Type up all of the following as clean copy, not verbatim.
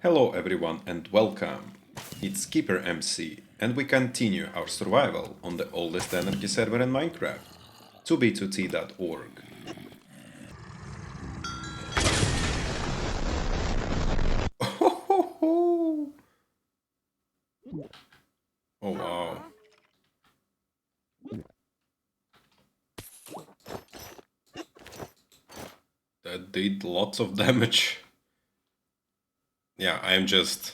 Hello everyone and welcome. It's KeeperMC and we continue our survival on the oldest anarchy server in Minecraft, 2b2t.org. Oh wow. That did lots of damage. Yeah, I'm just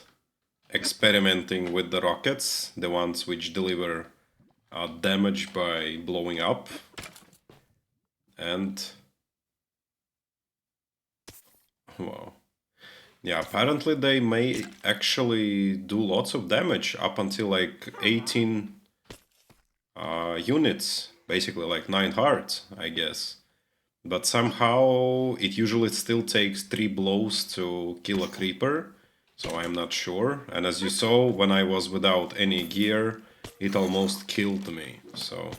experimenting with the rockets, the ones which deliver damage by blowing up. And wow. Yeah, apparently they may actually do lots of damage up until like 18 units, basically like 9 hearts, I guess. But somehow it usually still takes 3 blows to kill a creeper, so I'm not sure. And as you saw, when I was without any gear, it almost killed me, so...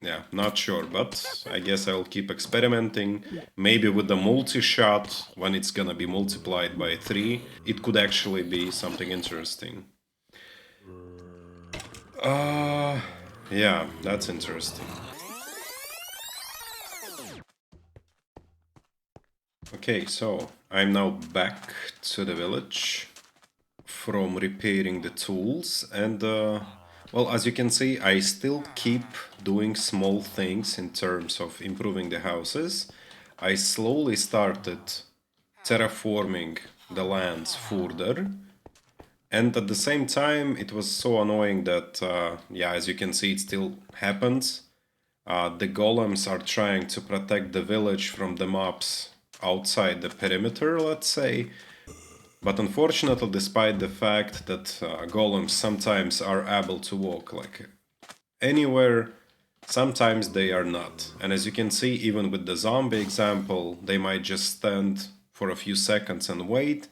Yeah, not sure, but I guess I'll keep experimenting. Maybe with the multi-shot, when it's gonna be multiplied by 3, it could actually be something interesting. Yeah, that's interesting. Okay, so I'm now back to the village from repairing the tools and well, as you can see, I still keep doing small things in terms of improving the houses. I slowly started terraforming the lands further, and at the same time it was so annoying that yeah, as you can see, it still happens. The golems are trying to protect the village from the mobs outside the perimeter, let's say. But unfortunately, despite the fact that golems sometimes are able to walk like anywhere, sometimes they are not. And as you can see, even with the zombie example, they might just stand for a few seconds and wait.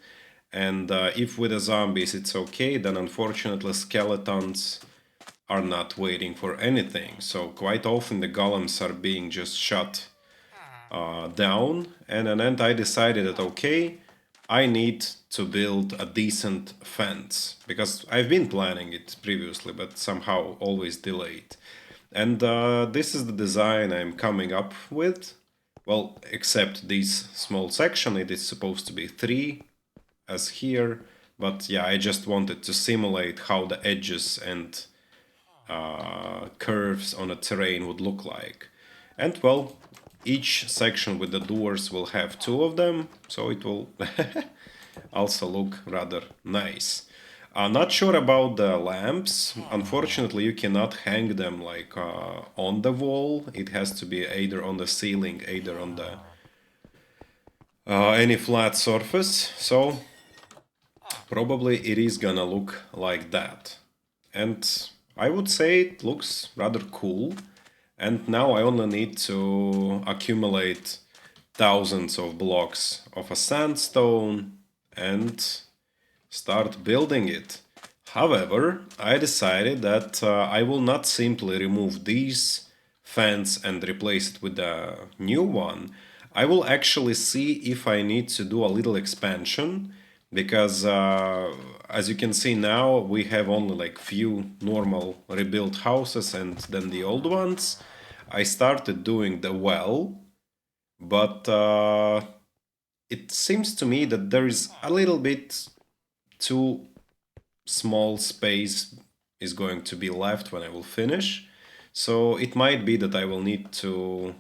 And if with the zombies it's okay, then unfortunately skeletons are not waiting for anything. So quite often the golems are being just shot down. And then I decided that okay, I need to build a decent fence, because I've been planning it previously, but somehow always delayed. And this is the design I'm coming up with. Well, except this small section, it is supposed to be 3, as here. But yeah, I just wanted to simulate how the edges and curves on a terrain would look like. And well, each section with the doors will have 2 of them, so it will also look rather nice. Not sure about the lamps. Unfortunately, you cannot hang them like on the wall. It has to be either on the ceiling, either on the any flat surface. So probably it is gonna look like that. And I would say it looks rather cool. And now I only need to accumulate thousands of blocks of a sandstone and start building it. However, I decided that I will not simply remove these fence and replace it with a new one. I will actually see if I need to do a little expansion, because as you can see now, we have only like few normal rebuilt houses and then the old ones. I started doing the well, but it seems to me that there is a little bit too small space is going to be left when I will finish. So it might be that I will need to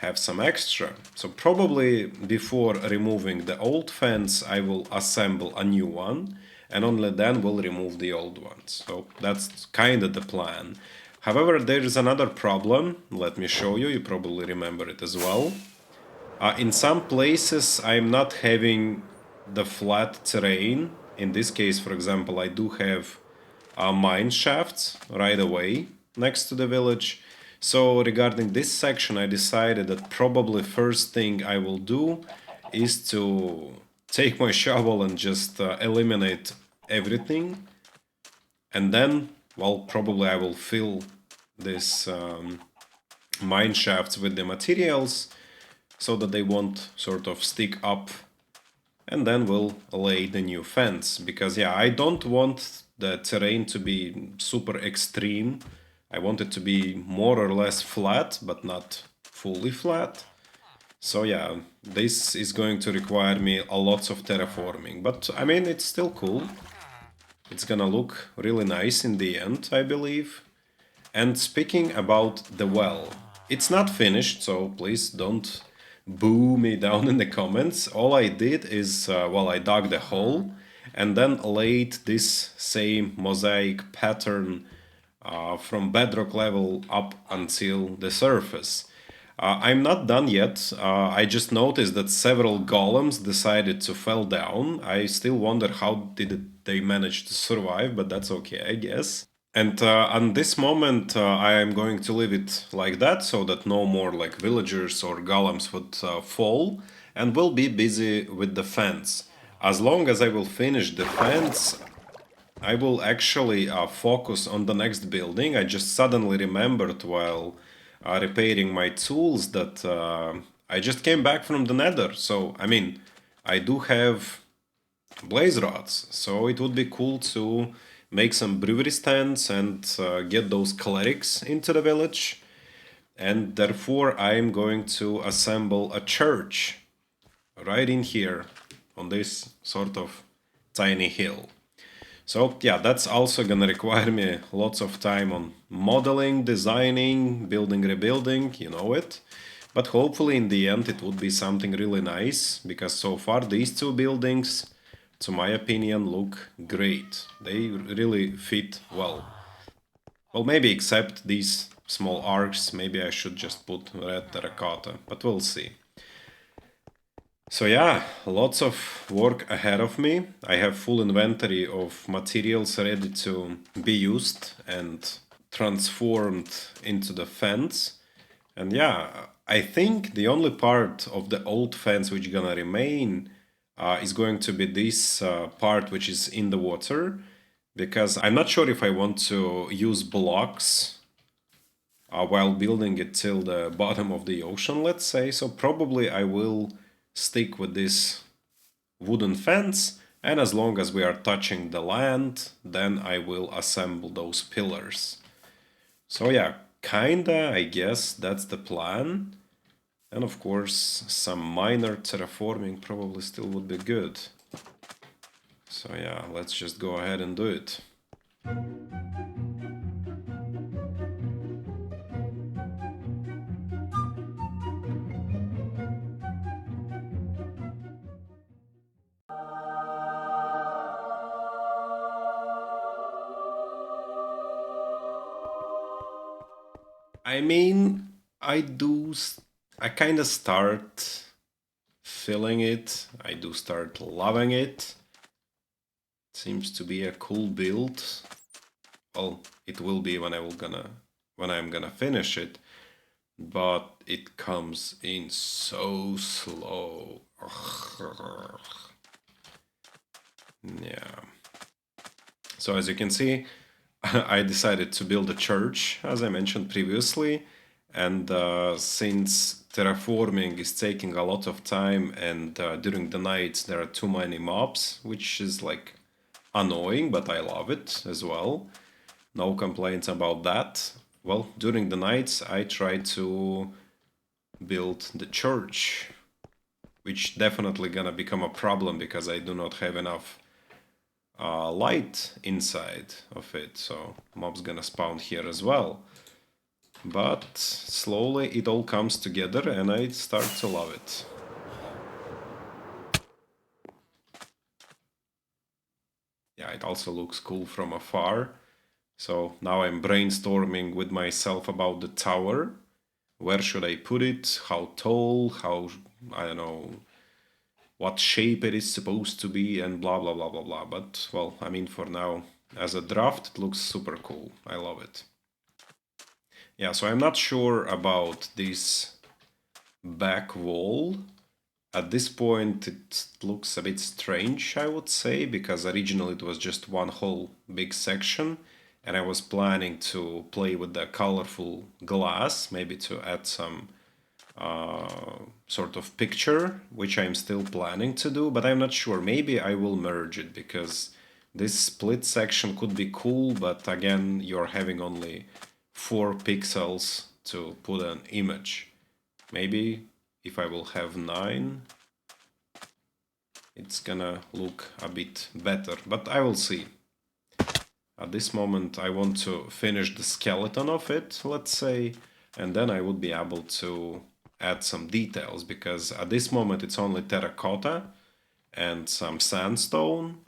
have some extra. So probably before removing the old fence, I will assemble a new one, and only then we'll remove the old ones. So that's kind of the plan. However, there is another problem. Let me show you. You probably remember it as well. In some places, I'm not having the flat terrain. In this case, for example, I do have mine shafts right away next to the village. So regarding this section, I decided that probably first thing I will do is to take my shovel and just eliminate everything. And then, well, probably I will fill this mine shafts with the materials so that they won't sort of stick up, and then we'll lay the new fence, because yeah, I don't want the terrain to be super extreme. I want it to be more or less flat, but not fully flat. So yeah, this is going to require me a lot of terraforming, but I mean, it's still cool. It's gonna look really nice in the end, I believe. And speaking about the well, it's not finished, so please don't boo me down in the comments. All I did is, well, I dug the hole and then laid this same mosaic pattern from bedrock level up until the surface. I'm not done yet. I just noticed that several golems decided to fall down. I still wonder how did they manage to survive, but that's okay, I guess. And on this moment, I am going to leave it like that, so that no more like villagers or golems would fall, and we'll be busy with the fence. As long as I will finish the fence, I will actually focus on the next building. I just suddenly remembered while repairing my tools that I just came back from the nether. So, I mean, I do have blaze rods, so it would be cool to make some brewery stands and get those clerics into the village. And therefore, I'm going to assemble a church right in here on this sort of tiny hill. So yeah, that's also gonna require me lots of time on modeling, designing, building, rebuilding, you know it. But hopefully in the end it would be something really nice, because so far these two buildings, to my opinion, look great. They really fit well. Well, maybe except these small arcs, maybe I should just put red terracotta, but we'll see. So yeah, lots of work ahead of me. I have full inventory of materials ready to be used and transformed into the fence. And yeah, I think the only part of the old fence which gonna remain is going to be this part which is in the water, because I'm not sure if I want to use blocks while building it till the bottom of the ocean, let's say. So probably I will stick with this wooden fence, and as long as we are touching the land, then I will assemble those pillars. So yeah, kinda, I guess that's the plan. And of course, some minor terraforming probably still would be good. So yeah, let's just go ahead and do it. I mean, I kind of start feeling it. I do start loving it. Seems to be a cool build. Well, it will be when I'm gonna finish it, but it comes in so slow. Yeah. So as you can see, I decided to build a church, as I mentioned previously, and since terraforming is taking a lot of time, and during the nights there are too many mobs, which is like annoying, but I love it as well. No complaints about that. Well, during the nights I try to build the church, which definitely gonna become a problem because I do not have enough light inside of it, so mobs gonna spawn here as well. But slowly it all comes together and I start to love it. Yeah, it also looks cool from afar. So now I'm brainstorming with myself about the tower. Where should I put it? How tall? How, I don't know, what shape it is supposed to be, and blah blah blah blah blah. But well, I mean, for now, as a draft, it looks super cool. I love it. Yeah, so I'm not sure about this back wall. At this point, it looks a bit strange, I would say, because originally it was just one whole big section, and I was planning to play with the colorful glass, maybe to add some sort of picture, which I'm still planning to do, but I'm not sure. Maybe I will merge it, because this split section could be cool, but again, you're having only 4 pixels to put an image. Maybe if I will have 9, it's gonna look a bit better, but I will see. At this moment I want to finish the skeleton of it, let's say, and then I would be able to add some details, because at this moment it's only terracotta and some sandstone,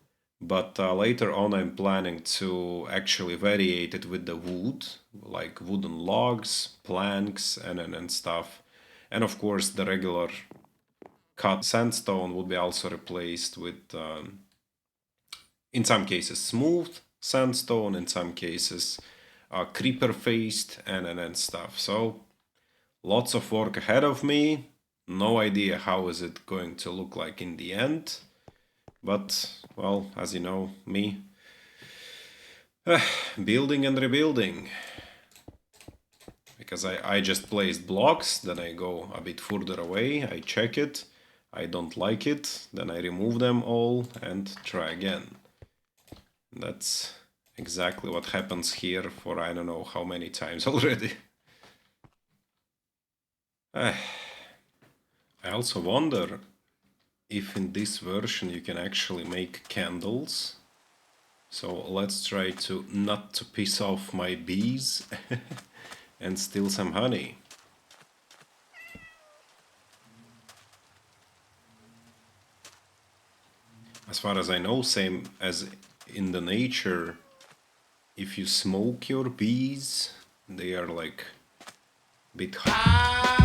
but later on I'm planning to actually variate it with the wood, like wooden logs, planks, and stuff. And of course the regular cut sandstone would be also replaced with, in some cases, smooth sandstone, in some cases creeper faced, and stuff. So lots of work ahead of me. No idea how is it going to look like in the end. But, well, as you know, me, building and rebuilding. Because I just placed blocks, then I go a bit further away, I check it, I don't like it, then I remove them all and try again. That's exactly what happens here for I don't know how many times already. I also wonder if in this version you can actually make candles. So let's try to not to piss off my bees and steal some honey. As far as I know, same as in the nature, if you smoke your bees, they are like a bit hot,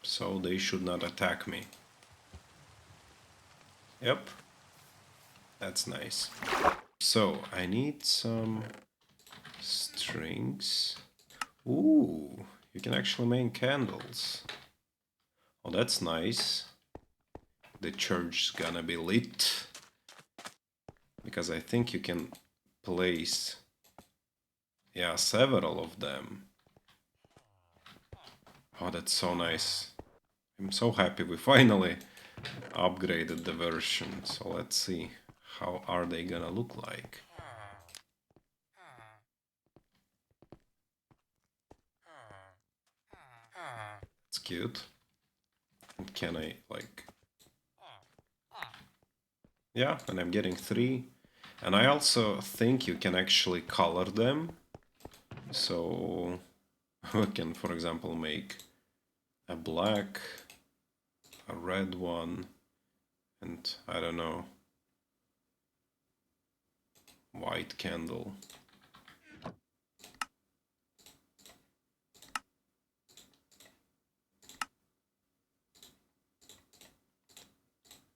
so they should not attack me. Yep, that's nice. So I need some strings. Ooh, you can actually make candles. Oh, that's nice. The church's gonna be lit, because I think you can place, yeah, several of them. Oh, that's so nice. I'm so happy we finally upgraded the version. So let's see, how are they gonna look like? It's cute. And can I, like... Yeah, and I'm getting 3. And I also think you can actually color them. So we can, for example, make a black, a red one, and I don't know, white candle.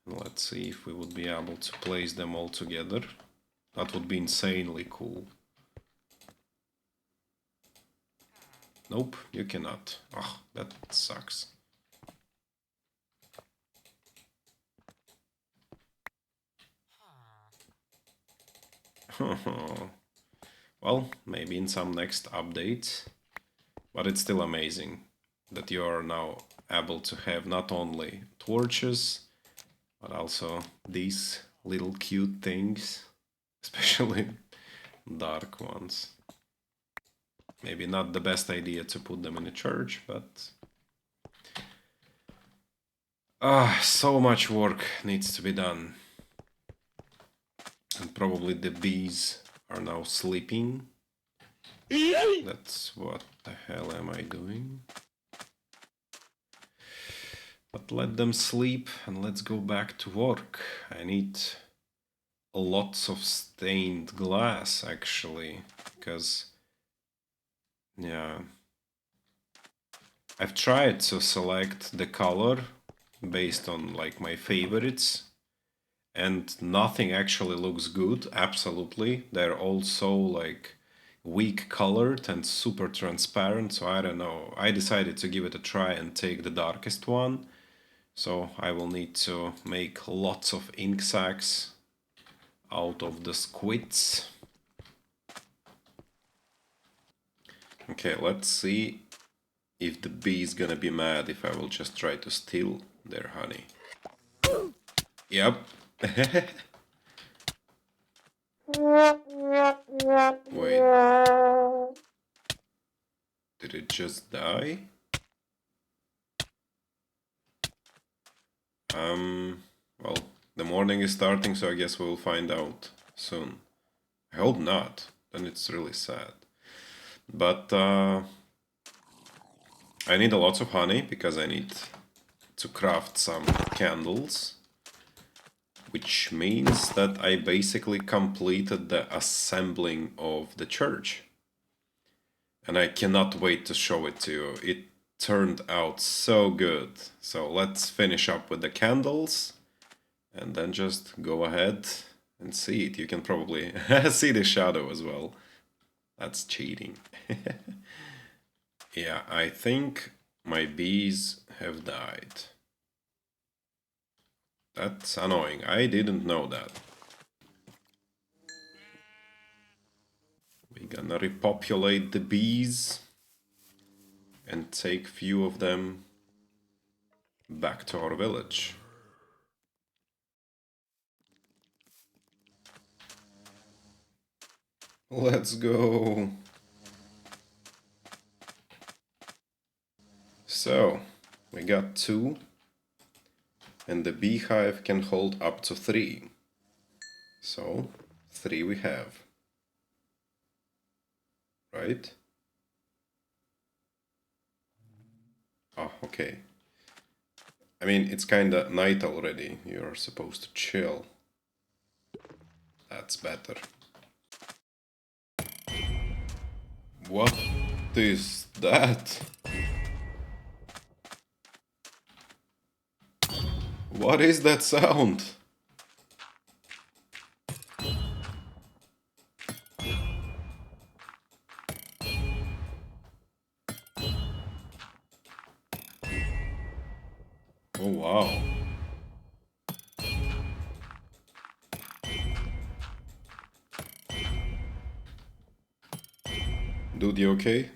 And let's see if we would be able to place them all together. That would be insanely cool. Nope, you cannot. Oh, that sucks. Well, maybe in some next update. But it's still amazing that you are now able to have not only torches, but also these little cute things, especially dark ones. Maybe not the best idea to put them in a church, but... so much work needs to be done. And probably the bees are now sleeping. That's what the hell am I doing? But let them sleep and let's go back to work. I need lots of stained glass actually, because, yeah, I've tried to select the color based on like my favorites, and nothing actually looks good. Absolutely, they're all so like weak colored and super transparent, so I don't know. I decided to give it a try and take the darkest one. So I will need to make lots of ink sacs out of the squids. Okay, let's see if the bee is gonna be mad if I will just try to steal their honey. Yep. Wait. Did it just die? Well, the morning is starting, so I guess we'll find out soon. I hope not, then it's really sad. But I need a lot of honey because I need to craft some candles, which means that I basically completed the assembling of the church. And I cannot wait to show it to you. It turned out so good. So let's finish up with the candles and then just go ahead and see it. You can probably see the shadow as well. That's cheating. Yeah, I think my bees have died. That's annoying. I didn't know that. We're gonna repopulate the bees and take few of them back to our village. Let's go. So, we got 2, and the beehive can hold up to 3. So, 3 we have. Right? Oh, okay. I mean, it's kinda night already. You're supposed to chill. That's better. What is that? What is that sound? Oh wow. Dude, you okay?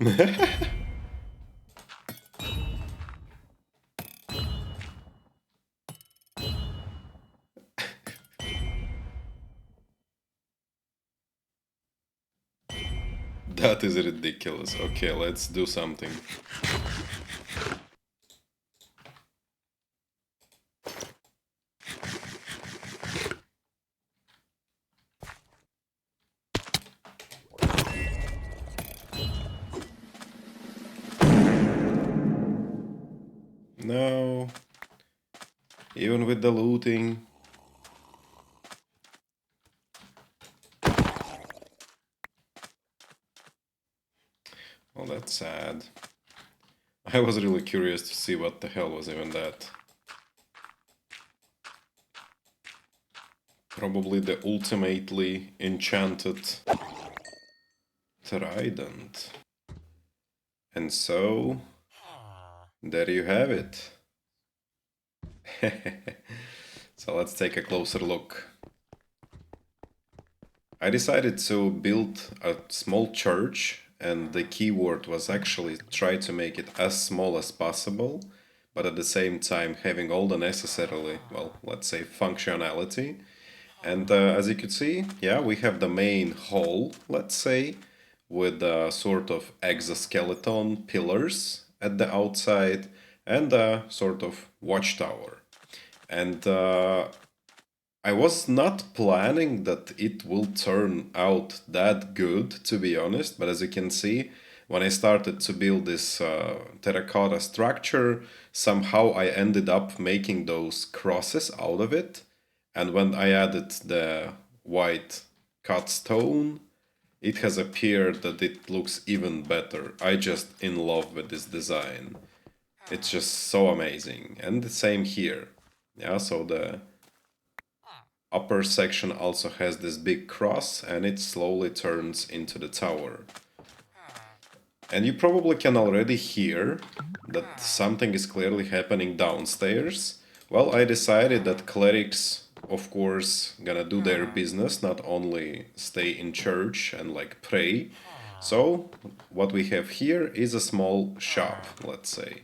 That is ridiculous. Okay, let's do something. No. Even with the looting. Well, that's sad. I was really curious to see what the hell was even that. Probably the ultimately enchanted trident. And so, there you have it. So let's take a closer look. I decided to build a small church, and the keyword was actually try to make it as small as possible, but at the same time having all the necessarily, well, let's say functionality. And as you could see, yeah, we have the main hall, let's say, with a sort of exoskeleton pillars at the outside and a sort of watchtower. And I was not planning that it will turn out that good, to be honest, but as you can see, when I started to build this terracotta structure, somehow I ended up making those crosses out of it. And when I added the white cut stone, it has appeared that it looks even better. I just in love with this design. It's just so amazing. And the same here. Yeah, so the upper section also has this big cross and it slowly turns into the tower. And you probably can already hear that something is clearly happening downstairs. Well, I decided that clerics of course, gonna do their business, not only stay in church and like pray. So what we have here is a small shop, let's say.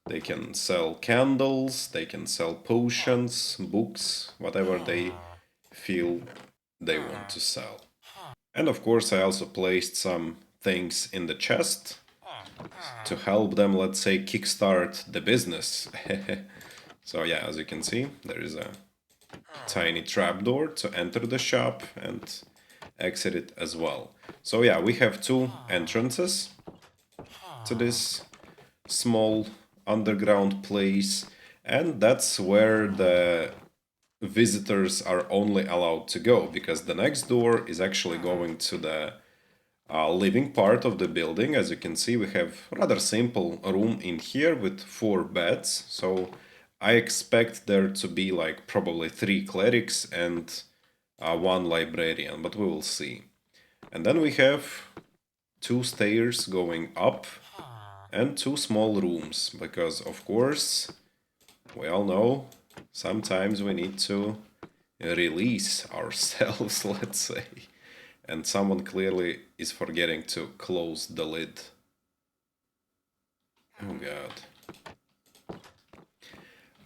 They can sell candles, they can sell potions, books, whatever they feel they want to sell. And of course, I also placed some things in the chest to help them, let's say, kickstart the business. So yeah, as you can see, there is a tiny trapdoor to enter the shop and exit it as well. So yeah, we have two entrances to this small underground place, and that's where the visitors are only allowed to go, because the next door is actually going to the living part of the building. As you can see, we have rather simple room in here with 4 beds, so I expect there to be like probably 3 clerics and 1 librarian, but we will see. And then we have 2 stairs going up and 2 small rooms, because of course, we all know, sometimes we need to release ourselves, let's say. And someone clearly is forgetting to close the lid. Oh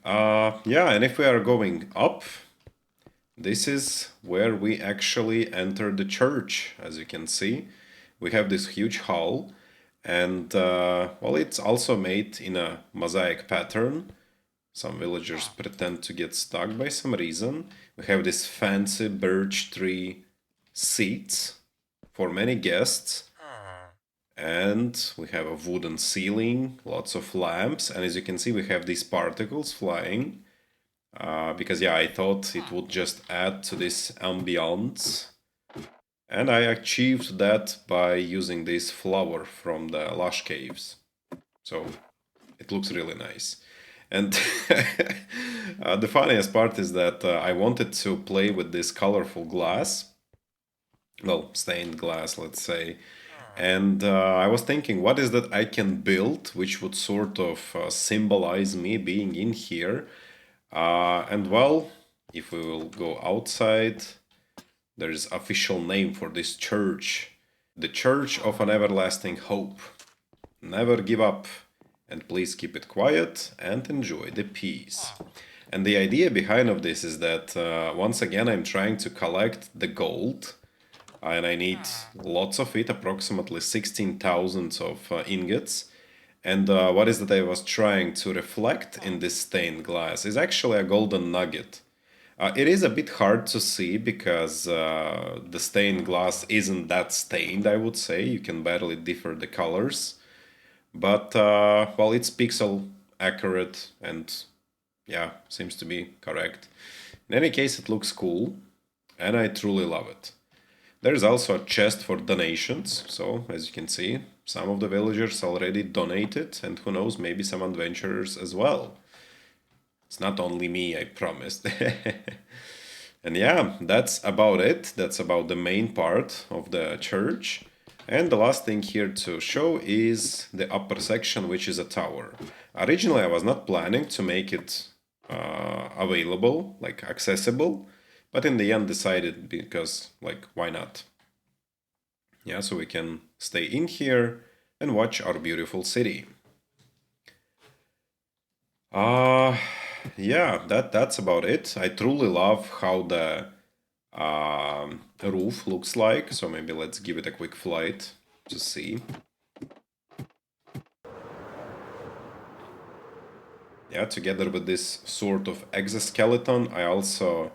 god. Yeah, and if we are going up, this is where we actually enter the church. As you can see, we have this huge hall, and well, it's also made in a mosaic pattern. Some villagers pretend to get stuck by some reason. We have this fancy birch tree seats for many guests. And we have a wooden ceiling, lots of lamps, and as you can see, we have these particles flying. Because yeah, I thought it would just add to this ambiance. And I achieved that by using this flower from the lush caves. So it looks really nice. And the funniest part is that I wanted to play with this colorful glass. Well, stained glass, let's say. And I was thinking, what is that I can build which would sort of symbolize me being in here? And well, if we will go outside, there's official name for this church. The Church of an Everlasting Hope. Never give up, and please keep it quiet and enjoy the peace. And the idea behind of this is that once again I'm trying to collect the gold, and I need lots of it, approximately 16,000 of ingots. And what is that I was trying to reflect in this stained glass is actually a golden nugget. It is a bit hard to see because the stained glass isn't that stained, I would say. You can barely differ the colors. But, well, it's pixel accurate and, yeah, seems to be correct. In any case, it looks cool, and I truly love it. There's also a chest for donations, so as you can see, some of the villagers already donated, and who knows, maybe some adventurers as well. It's not only me, I promised. And yeah, that's about it. That's about the main part of the church. And the last thing here to show is the upper section, which is a tower. Originally, I was not planning to make it available, like accessible, but in the end decided because, like, why not? Yeah, so we can stay in here and watch our beautiful city. Yeah, that's about it. I truly love how the roof looks like, so maybe let's give it a quick flight to see. Yeah, together with this sort of exoskeleton, I also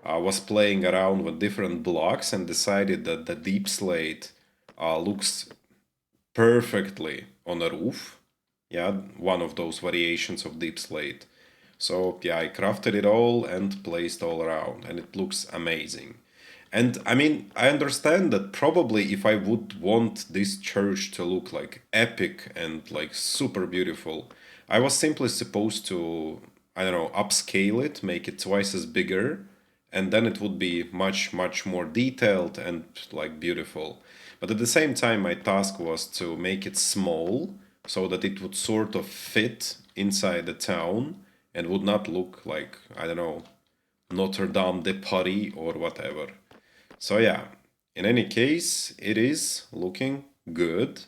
was playing around with different blocks and decided that the deep slate looks perfectly on a roof. Yeah, one of those variations of deep slate. So yeah, I crafted it all and placed all around, and it looks amazing. And I mean, I understand that probably if I would want this church to look like epic and like super beautiful, I was simply supposed to, I don't know, upscale it, make it twice as bigger, and then it would be much, much more detailed and like beautiful. But at the same time, my task was to make it small so that it would sort of fit inside the town and would not look like, I don't know, Notre Dame de Paris or whatever. So yeah, in any case, it is looking good.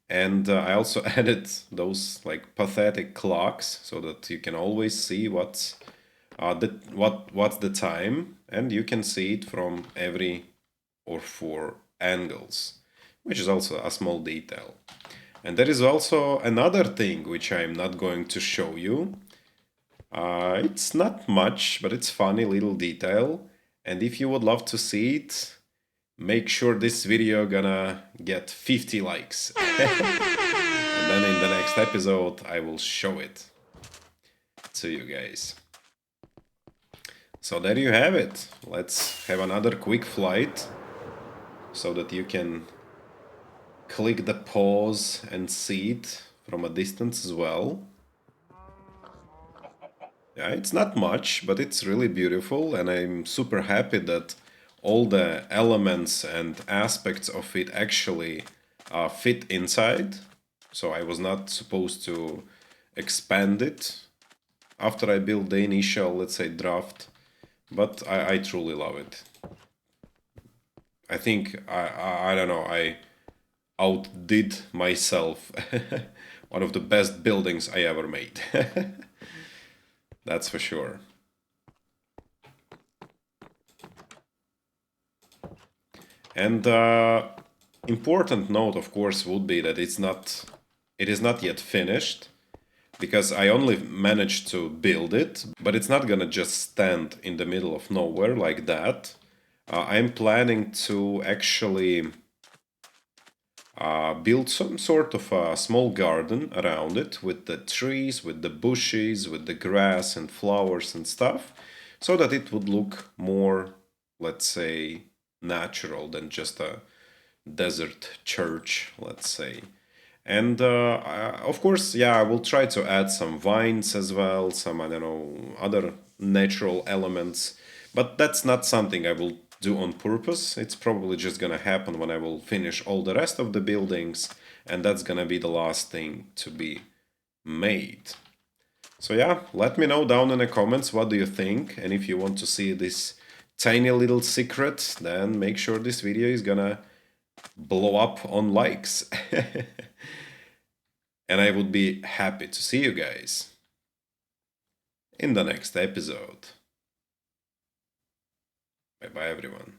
And I also added those like pathetic clocks so that you can always see what's the time, and you can see it from every or four angles, which is also a small detail. And there is also another thing which I'm not going to show you. It's not much, but it's funny little detail. And if you would love to see it, make sure this video gonna get 50 likes. And then in the next episode, I will show it to you guys. So there you have it. Let's have another quick flight so that you can click the pause and see it from a distance as well. Yeah, it's not much, but it's really beautiful, and I'm super happy that all the elements and aspects of it actually fit inside. So I was not supposed to expand it after I built the initial, let's say, draft, but I truly love it. I think, I don't know, I outdid myself. One of the best buildings I ever made. That's for sure. And important note, of course, would be that it is not yet finished, because I only managed to build it, but it's not gonna just stand in the middle of nowhere like that. I'm planning to actually build some sort of a small garden around it with the trees, with the bushes, with the grass and flowers and stuff, so that it would look more, let's say, natural than just a desert church, let's say. And of course, yeah, I will try to add some vines as well, some, I don't know, other natural elements. But that's not something I will do on purpose. It's probably just gonna happen when I will finish all the rest of the buildings, and that's gonna be the last thing to be made. So yeah, let me know down in the comments what do you think, and if you want to see this tiny little secret, then make sure this video is gonna blow up on likes. And I would be happy to see you guys in the next episode. Bye bye everyone.